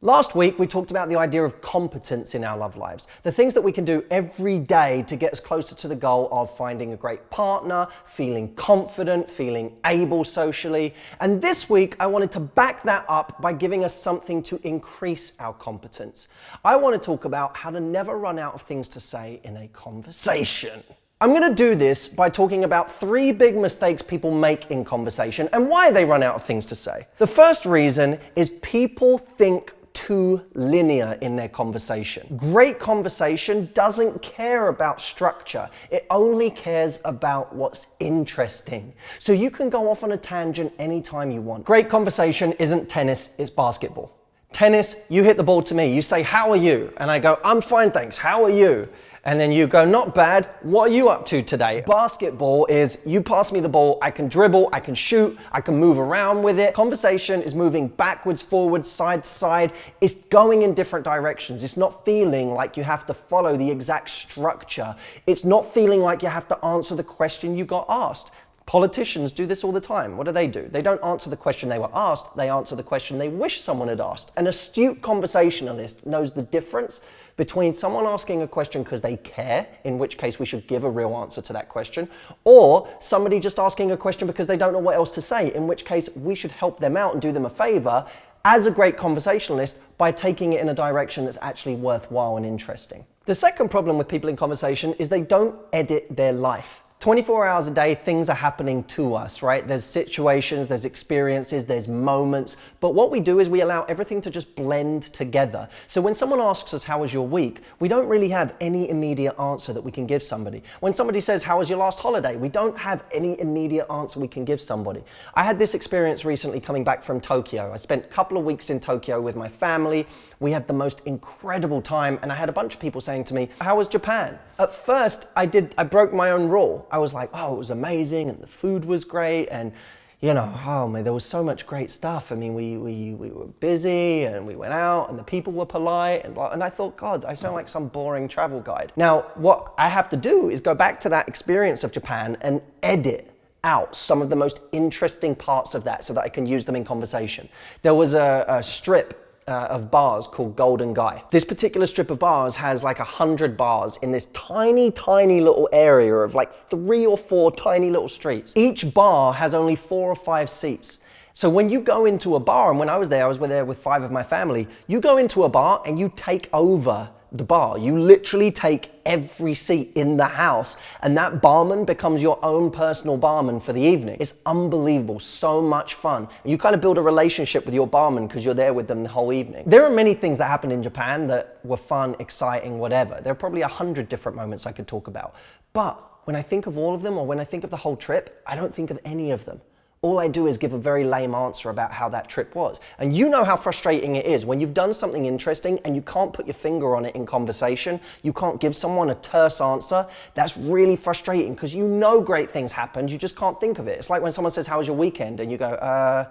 Last week, we talked about the idea of competence in our love lives. The things that we can do every day to get us closer to the goal of finding a great partner, feeling confident, feeling able socially. And this week, I wanted to back that up by giving us something to increase our competence. I want to talk about how to never run out of things to say in a conversation. I'm going to do this by talking about 3 big mistakes people make in conversation and why they run out of things to say. The first reason is people think too linear in their conversation. Great conversation doesn't care about structure. It only cares about what's interesting. So you can go off on a tangent anytime you want. Great conversation isn't tennis, it's basketball. Tennis, you hit the ball to me. You say, "How are you?" And I go, "I'm fine, thanks. How are you?" And then you go, "Not bad. What are you up to today?" Basketball is you pass me the ball, I can dribble, I can shoot, I can move around with it. Conversation is moving backwards, forwards, side to side. It's going in different directions. It's not feeling like you have to follow the exact structure. It's not feeling like you have to answer the question you got asked. Politicians do this all the time. What do? They don't answer the question they were asked, they answer the question they wish someone had asked. An astute conversationalist knows the difference between someone asking a question because they care, in which case we should give a real answer to that question, or somebody just asking a question because they don't know what else to say, in which case we should help them out and do them a favor as a great conversationalist by taking it in a direction that's actually worthwhile and interesting. The second problem with people in conversation is they don't edit their life. 24 hours a day, things are happening to us, right? There's situations, there's experiences, there's moments, but what we do is we allow everything to just blend together. So when someone asks us, "How was your week?" we don't really have any immediate answer that we can give somebody. When somebody says, "How was your last holiday?" we don't have any immediate answer we can give somebody. I had this experience recently coming back from Tokyo. I spent a couple of weeks in Tokyo with my family. We had the most incredible time, and I had a bunch of people saying to me, "How was Japan?" At first, I broke my own rule. I was like, "Oh, it was amazing, and the food was great, and oh man, there was so much great stuff. I mean, we were busy, and we went out, and the people were polite, and blah." And I thought, God, I sound like some boring travel guide. Now, what I have to do is go back to that experience of Japan and edit out some of the most interesting parts of that so that I can use them in conversation. There was a strip of bars called Golden Guy. This particular strip of bars has like 100 bars in this tiny, tiny little area of like 3 or 4 tiny little streets. Each bar has only 4 or 5 seats. So when you go into a bar, and when I was there with 5 of my family, you go into a bar and you take over the bar. You literally take every seat in the house, and that barman becomes your own personal barman for the evening. It's unbelievable, so much fun. You kind of build a relationship with your barman because you're there with them the whole evening. There are many things that happened in Japan that were fun, exciting, whatever. There are probably 100 different moments I could talk about. But when I think of all of them, or when I think of the whole trip, I don't think of any of them. All I do is give a very lame answer about how that trip was. And you know how frustrating it is when you've done something interesting and you can't put your finger on it in conversation. You can't give someone a terse answer. That's really frustrating because you know great things happened, you just can't think of it. It's like when someone says, "How was your weekend?" and you go,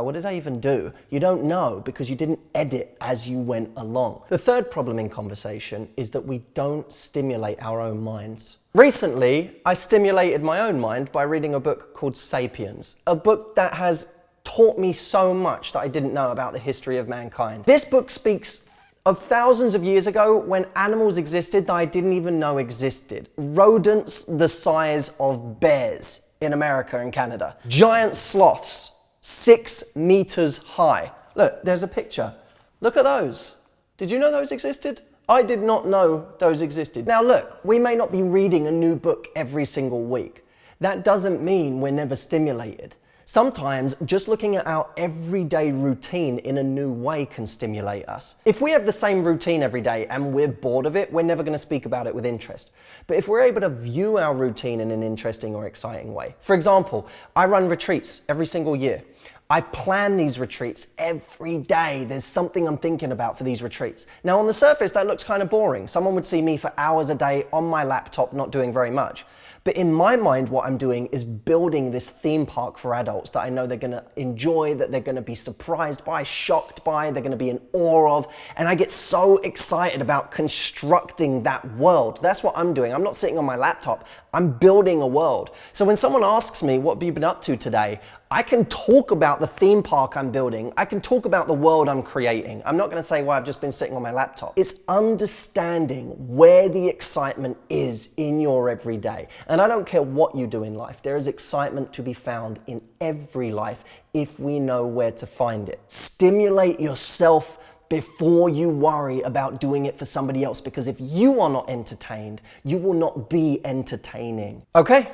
what did I even do? You don't know because you didn't edit as you went along. The third problem in conversation is that we don't stimulate our own minds. Recently, I stimulated my own mind by reading a book called Sapiens, a book that has taught me so much that I didn't know about the history of mankind. This book speaks of thousands of years ago when animals existed that I didn't even know existed. Rodents the size of bears in America and Canada. Giant sloths, 6 meters high. Look, there's a picture. Look at those. Did you know those existed? I did not know those existed. Now look, we may not be reading a new book every single week. That doesn't mean we're never stimulated. Sometimes just looking at our everyday routine in a new way can stimulate us. If we have the same routine every day and we're bored of it, we're never going to speak about it with interest. But if we're able to view our routine in an interesting or exciting way. For example, I run retreats every single year. I plan these retreats every day. There's something I'm thinking about for these retreats. Now on the surface, that looks kind of boring. Someone would see me for hours a day on my laptop, not doing very much. But in my mind, what I'm doing is building this theme park for adults that I know they're gonna enjoy, that they're gonna be surprised by, shocked by, they're gonna be in awe of. And I get so excited about constructing that world. That's what I'm doing. I'm not sitting on my laptop. I'm building a world. So when someone asks me, "What have you been up to today?" I can talk about the theme park I'm building. I can talk about the world I'm creating. I'm not going to say, well, I've just been sitting on my laptop. It's understanding where the excitement is in your everyday. And I don't care what you do in life. There is excitement to be found in every life if we know where to find it. Stimulate yourself before you worry about doing it for somebody else, because if you are not entertained, you will not be entertaining. Okay?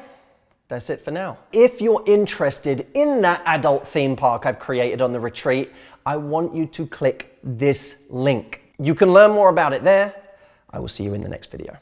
That's it for now. If you're interested in that adult theme park I've created on the retreat, I want you to click this link. You can learn more about it there. I will see you in the next video.